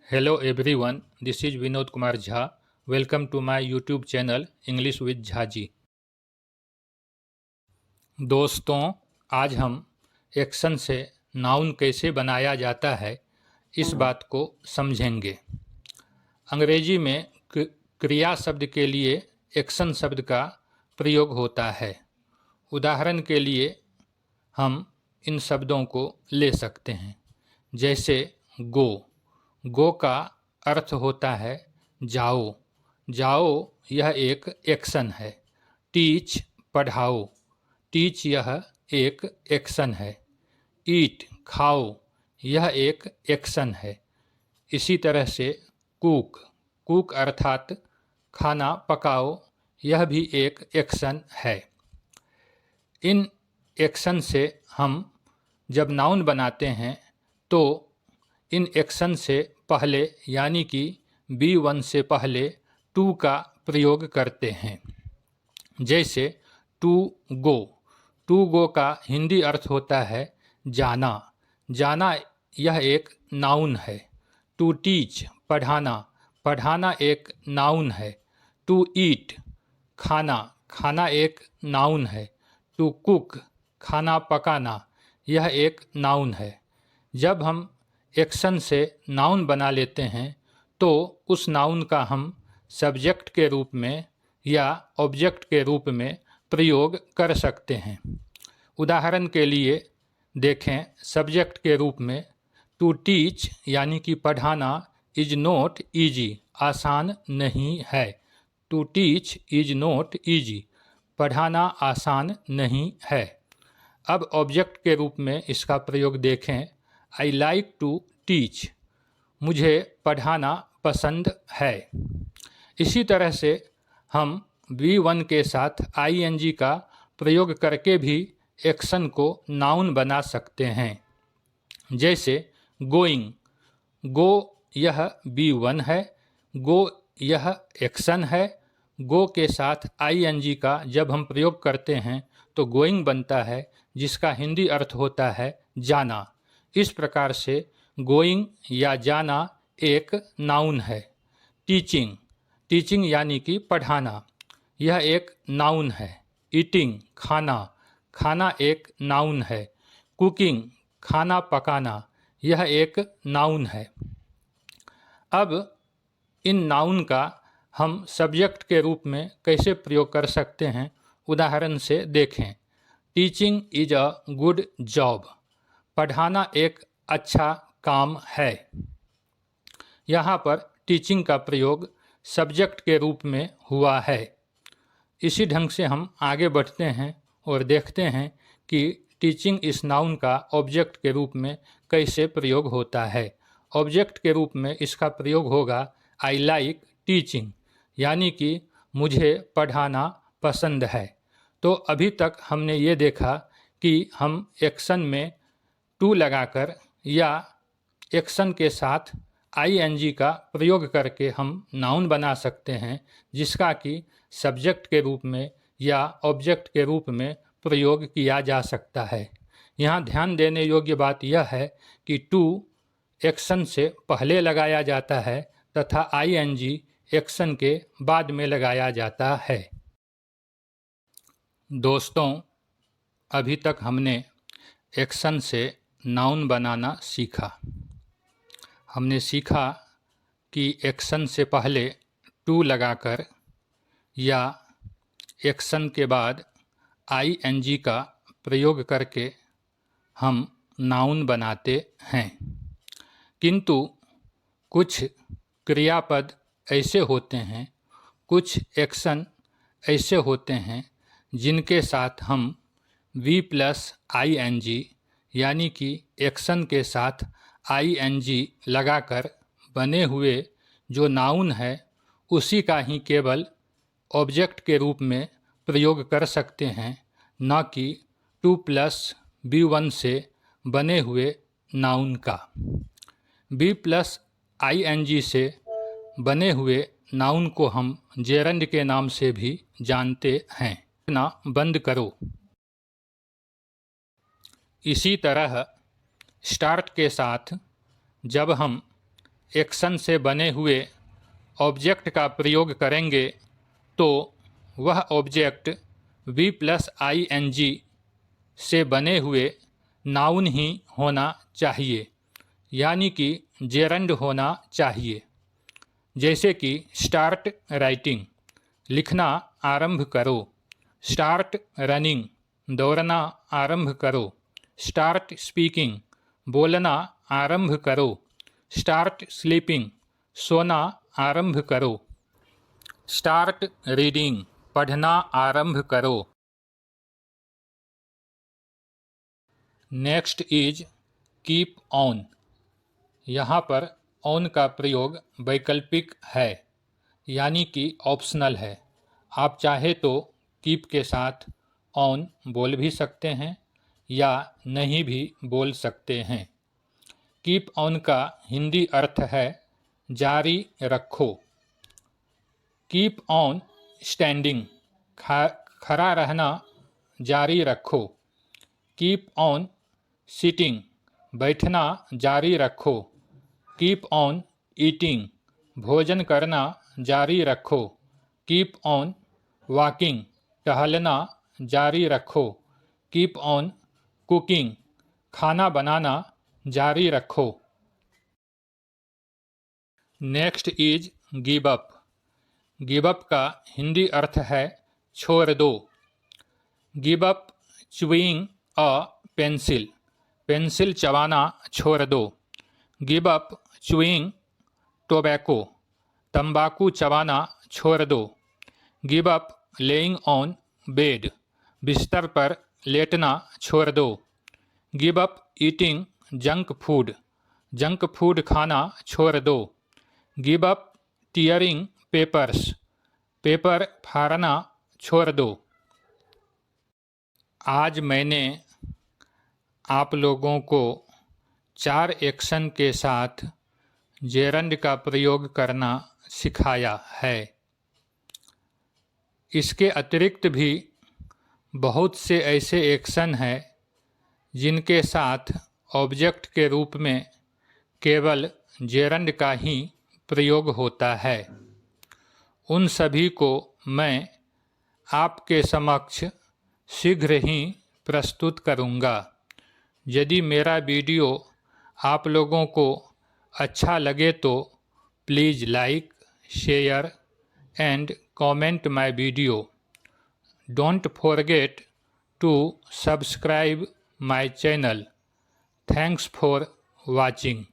Hello everyone, this is Vinod Kumar Jha. Welcome to my YouTube channel English with Jha जी। दोस्तों, आज हम action से noun कैसे बनाया जाता है इस बात को समझेंगे। अंग्रेजी में क्रिया शब्द के लिए एक्शन शब्द का प्रयोग होता है। उदाहरण के लिए हम इन शब्दों को ले सकते हैं, जैसे गो का अर्थ होता है जाओ। जाओ यह एक एक्शन है। टीच पढ़ाओ, टीच यह एक एक्शन है। ईट खाओ यह एक एक्शन है। इसी तरह से कुक अर्थात खाना पकाओ यह भी एक एक्शन है। इन एक्शन से हम जब नाउन बनाते हैं तो इन एक्शन से पहले यानी कि B1 से पहले टू का प्रयोग करते हैं। जैसे टू गो का हिंदी अर्थ होता है जाना। जाना यह एक नाउन है। टू टीच पढ़ाना एक नाउन है। टू ईट खाना एक नाउन है। टू कुक खाना पकाना यह एक नाउन है। जब हम एक्शन से नाउन बना लेते हैं तो उस नाउन का हम सब्जेक्ट के रूप में या ऑब्जेक्ट के रूप में प्रयोग कर सकते हैं। उदाहरण के लिए देखें, सब्जेक्ट के रूप में टू टीच यानी कि पढ़ाना इज नॉट ईजी, आसान नहीं है। To teach is not easy, पढ़ाना आसान नहीं है। अब ऑब्जेक्ट के रूप में इसका प्रयोग देखें, आई लाइक टू टीच, मुझे पढ़ाना पसंद है। इसी तरह से हम V1 के साथ ING का प्रयोग करके भी एक्शन को नाउन बना सकते हैं। जैसे गोइंग, गो यह B1 है। गो यह एक्शन है। गो के साथ ING का जब हम प्रयोग करते हैं तो गोइंग बनता है, जिसका हिंदी अर्थ होता है जाना। इस प्रकार से गोइंग या जाना एक नाउन है। टीचिंग यानी कि पढ़ाना यह एक नाउन है। ईटिंग खाना एक नाउन है। कुकिंग खाना पकाना यह एक नाउन है। अब इन नाउन का हम सब्जेक्ट के रूप में कैसे प्रयोग कर सकते हैं, उदाहरण से देखें। Teaching is a good job, पढ़ाना एक अच्छा काम है। यहाँ पर टीचिंग का प्रयोग सब्जेक्ट के रूप में हुआ है। इसी ढंग से हम आगे बढ़ते हैं और देखते हैं कि टीचिंग इस नाउन का ऑब्जेक्ट के रूप में कैसे प्रयोग होता है। ऑब्जेक्ट के रूप में इसका प्रयोग होगा आई लाइक टीचिंग, यानी कि मुझे पढ़ाना पसंद है। तो अभी तक हमने ये देखा कि हम एक्शन में टू लगाकर या एक्शन के साथ ING का प्रयोग करके हम नाउन बना सकते हैं, जिसका कि सब्जेक्ट के रूप में या ऑब्जेक्ट के रूप में प्रयोग किया जा सकता है। यहाँ ध्यान देने योग्य बात यह है कि टू एक्शन से पहले लगाया जाता है तथा ING एक्शन के बाद में लगाया जाता है। दोस्तों, अभी तक हमने एक्शन से नाउन बनाना सीखा। हमने सीखा कि एक्शन से पहले टू लगाकर या एक्शन के बाद ING का प्रयोग करके हम नाउन बनाते हैं। किंतु कुछ क्रियापद ऐसे होते हैं, कुछ एक्शन ऐसे होते हैं जिनके साथ हम V+ING यानी कि एक्शन के साथ ING लगाकर बने हुए जो नाउन है उसी का ही केवल ऑब्जेक्ट के रूप में प्रयोग कर सकते हैं, न कि 2+B1 से बने हुए नाउन का। B+ING से बने हुए नाउन को हम जेरंड के नाम से भी जानते हैं। ना बंद करो। इसी तरह स्टार्ट के साथ जब हम एक्शन से बने हुए ऑब्जेक्ट का प्रयोग करेंगे तो वह ऑब्जेक्ट V+ing से बने हुए नाउन ही होना चाहिए, यानी कि जेरंड होना चाहिए। जैसे कि स्टार्ट राइटिंग, लिखना आरंभ करो। स्टार्ट रनिंग, दौड़ना आरंभ करो। स्टार्ट स्पीकिंग, बोलना आरंभ करो। स्टार्ट स्लीपिंग, सोना आरंभ करो। स्टार्ट रीडिंग, पढ़ना आरंभ करो। Next is keep on. यहाँ पर ऑन का प्रयोग वैकल्पिक है, यानी कि ऑप्शनल है। आप चाहे तो कीप के साथ ऑन बोल भी सकते हैं या नहीं भी बोल सकते हैं। कीप ऑन का हिंदी अर्थ है जारी रखो। कीप ऑन स्टैंडिंग, खड़ा रहना जारी रखो। कीप ऑन सिटिंग, बैठना जारी रखो। कीप ऑन ईटिंग, भोजन करना जारी रखो। कीप ऑन वॉकिंग, टहलना जारी रखो। कीप ऑन कुकिंग, खाना बनाना जारी रखो। Next is give up. Give up का हिंदी अर्थ है छोड़ दो। Give up chewing a pencil, pencil चबाना छोड़ दो। गिव अप च्यूइंग टोबैको, तंबाकू चबाना छोड़ दो। Give up laying on bed, बिस्तर पर लेटना छोड़ दो। Give up eating junk food, junk food खाना छोड़ दो। Give up tearing papers, paper फाड़ना छोड़ दो। आज मैंने आप लोगों को 4 एक्शन के साथ जेरंड का प्रयोग करना सिखाया है। इसके अतिरिक्त भी बहुत से ऐसे एक्शन हैं जिनके साथ ऑब्जेक्ट के रूप में केवल जेरंड का ही प्रयोग होता है। उन सभी को मैं आपके समक्ष शीघ्र ही प्रस्तुत करूंगा। यदि मेरा वीडियो आप लोगों को अच्छा लगे तो please like, share and comment my video. Don't forget to subscribe my channel. Thanks for watching.